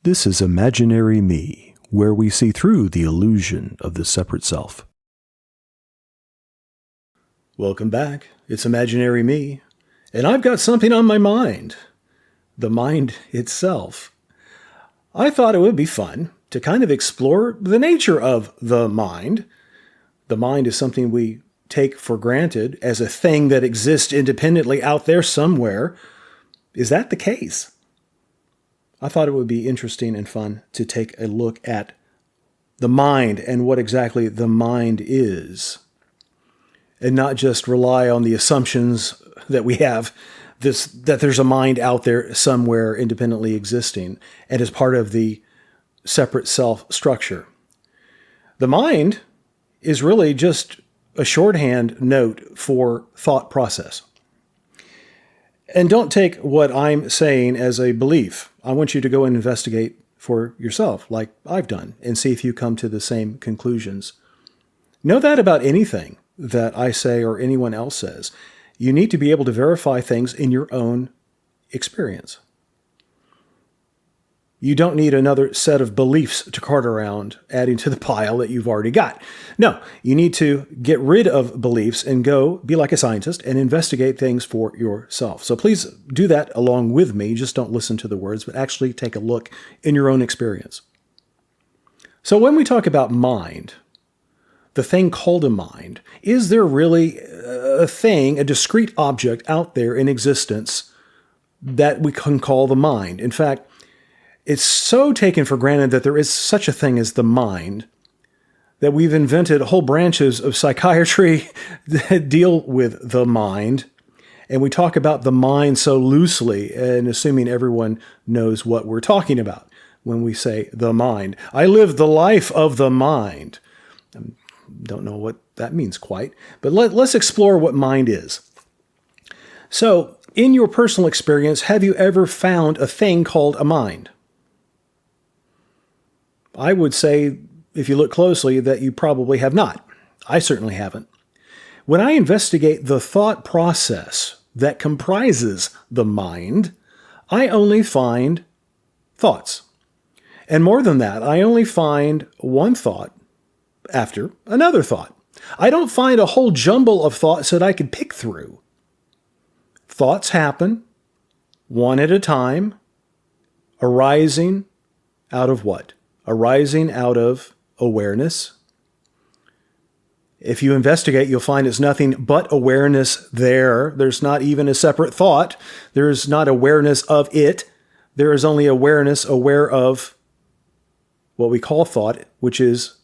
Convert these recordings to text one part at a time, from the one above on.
This is Imaginary Me, where we see through the illusion of the separate self. Welcome back. It's Imaginary Me, and I've got something on my mind. The mind itself. I thought it would be fun to kind of explore the nature of the mind. The mind is something we take for granted as a thing that exists independently out there somewhere. Is that the case? I thought it would be interesting and fun to take a look at the mind and what exactly the mind is, and not just rely on the assumptions that we have that there's a mind out there somewhere independently existing and as part of the separate self structure. The mind is really just a shorthand note for thought process. And don't take what I'm saying as a belief. I want you to go and investigate for yourself, like I've done, and see if you come to the same conclusions. Know that about anything that I say or anyone else says. You need to be able to verify things in your own experience. You don't need another set of beliefs to cart around, adding to the pile that you've already got. No, you need to get rid of beliefs and go be like a scientist and investigate things for yourself. So please do that along with me. Just don't listen to the words, but actually take a look in your own experience. So when we talk about mind, the thing called a mind, is there really a thing, a discrete object out there in existence that we can call the mind? In fact, it's so taken for granted that there is such a thing as the mind that we've invented whole branches of psychiatry that deal with the mind. And we talk about the mind so loosely and assuming everyone knows what we're talking about when we say the mind. I live the life of the mind. Don't know what that means quite, but let's explore what mind is. So, in your personal experience, have you ever found a thing called a mind? I would say, if you look closely, that you probably have not. I certainly haven't. When I investigate the thought process that comprises the mind, I only find thoughts. And more than that, I only find one thought after another thought. I don't find a whole jumble of thoughts that I could pick through. Thoughts happen, one at a time, arising out of what? Arising out of awareness. If you investigate, you'll find it's nothing but awareness there. There's not even a separate thought. There's not awareness of it. There is only awareness aware of what we call thought, which is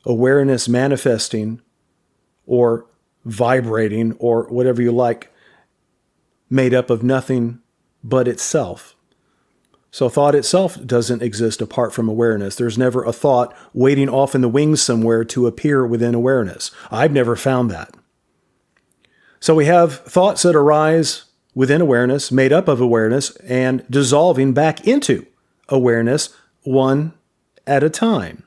awareness manifesting or vibrating or whatever you like, made up of nothing but itself. So thought itself doesn't exist apart from awareness. There's never a thought waiting off in the wings somewhere to appear within awareness. I've never found that. So we have thoughts that arise within awareness, made up of awareness, and dissolving back into awareness one at a time.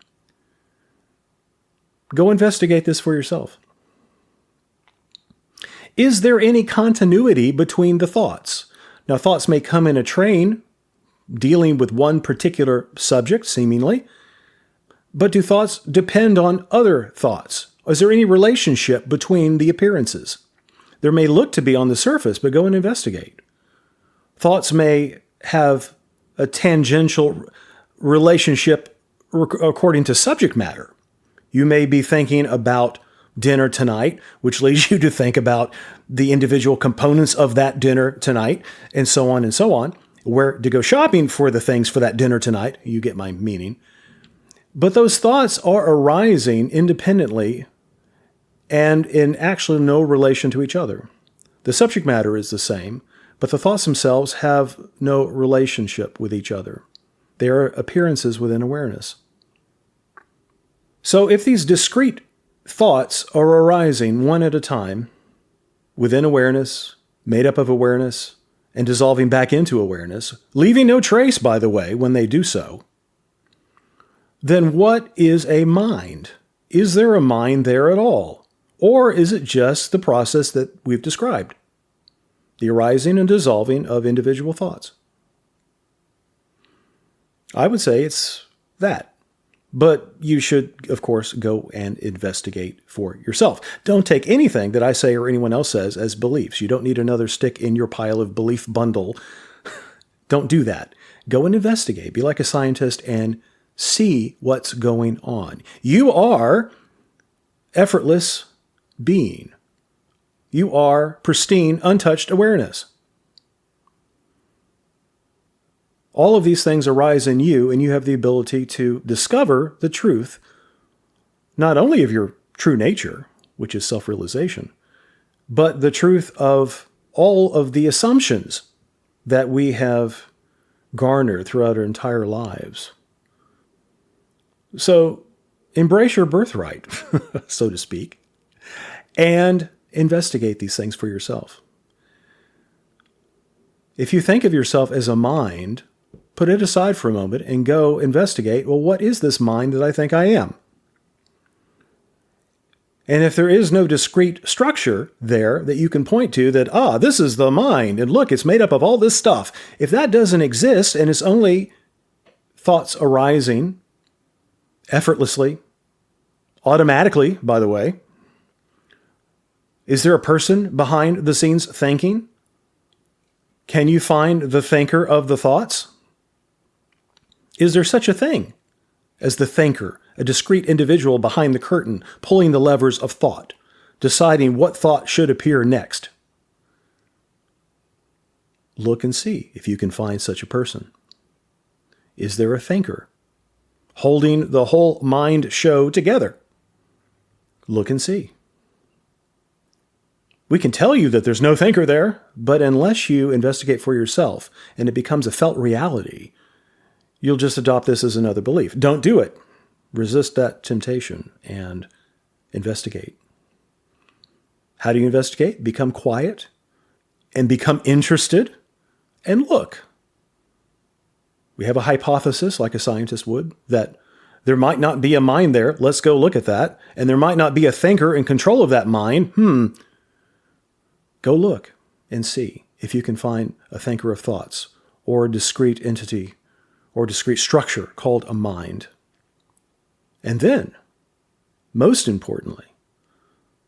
Go investigate this for yourself. Is there any continuity between the thoughts? Now, thoughts may come in a train, dealing with one particular subject, seemingly, but do thoughts depend on other thoughts? Is there any relationship between the appearances? There may look to be on the surface, but go and investigate. Thoughts may have a tangential relationship according to subject matter. You may be thinking about dinner tonight, which leads you to think about the individual components of that dinner tonight, and so on and so on. Where to go shopping for the things for that dinner tonight. You get my meaning. But those thoughts are arising independently and in actually no relation to each other. The subject matter is the same, but the thoughts themselves have no relationship with each other. They are appearances within awareness. So if these discrete thoughts are arising one at a time within awareness, made up of awareness, and dissolving back into awareness, leaving no trace, by the way, when they do so, then what is a mind? Is there a mind there at all? Or is it just the process that we've described? The arising and dissolving of individual thoughts. I would say it's that. But you should, of course, go and investigate for yourself. Don't take anything that I say or anyone else says as beliefs. You don't need another stick in your pile of belief bundle. Don't do that. Go and investigate. Be like a scientist and see what's going on. You are effortless being. You are pristine, untouched awareness. All of these things arise in you, and you have the ability to discover the truth, not only of your true nature, which is self-realization, but the truth of all of the assumptions that we have garnered throughout our entire lives. So embrace your birthright, so to speak, and investigate these things for yourself. If you think of yourself as a mind, put it aside for a moment and go investigate, well, what is this mind that I think I am? And if there is no discrete structure there that you can point to that, this is the mind, and look, it's made up of all this stuff. If that doesn't exist and it's only thoughts arising effortlessly, automatically, by the way, is there a person behind the scenes thinking? Can you find the thinker of the thoughts? Is there such a thing as the thinker, a discrete individual behind the curtain, pulling the levers of thought, deciding what thought should appear next? Look and see if you can find such a person. Is there a thinker holding the whole mind show together? Look and see. We can tell you that there's no thinker there, but unless you investigate for yourself and it becomes a felt reality, you'll just adopt this as another belief. Don't do it. Resist that temptation and investigate. How do you investigate? Become quiet and become interested and look. We have a hypothesis, like a scientist would, that there might not be a mind there. Let's go look at that. And there might not be a thinker in control of that mind. Go look and see if you can find a thinker of thoughts or a discrete entity or discrete structure called a mind. And then, most importantly,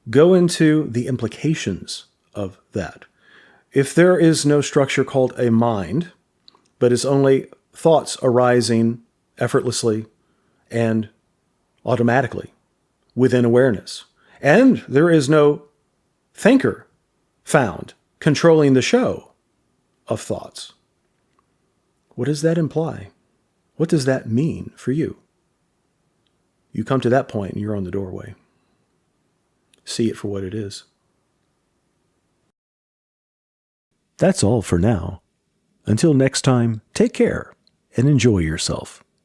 go into the implications of that. If there is no structure called a mind, but it's only thoughts arising effortlessly and automatically within awareness, and there is no thinker found controlling the show of thoughts, what does that imply? What does that mean for you? You come to that point and you're on the doorway. See it for what it is. That's all for now. Until next time, take care and enjoy yourself.